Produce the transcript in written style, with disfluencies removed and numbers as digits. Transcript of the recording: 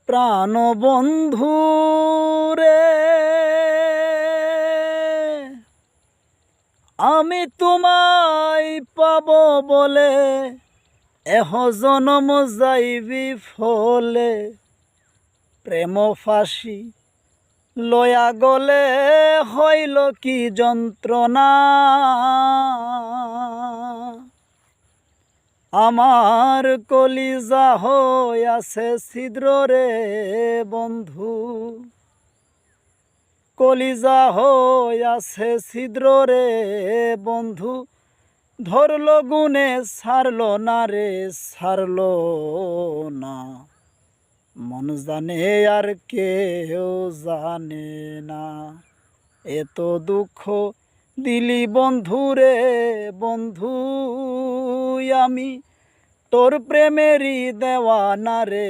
প্রাণ বন্ধু রে, আমি তোমায় পাব বলে এহ জনম যাইবি ফলে। প্রেম ফাঁসি লয়া গলে হইল কি যন্ত্রণা। আমার কলিজা হইয়াছে ছিদ্র রে বন্ধু, কলিজা হইয়াছে ছিদ্র রে বন্ধু। ধরল গুনে ছাড়ল না রে, ছাড়ল না। মন জানে আর কেউ জানে না। এত দুঃখ দিলি বন্ধু রে বন্ধু, আমি তোর প্রেমেরই দেওয়ানা রে।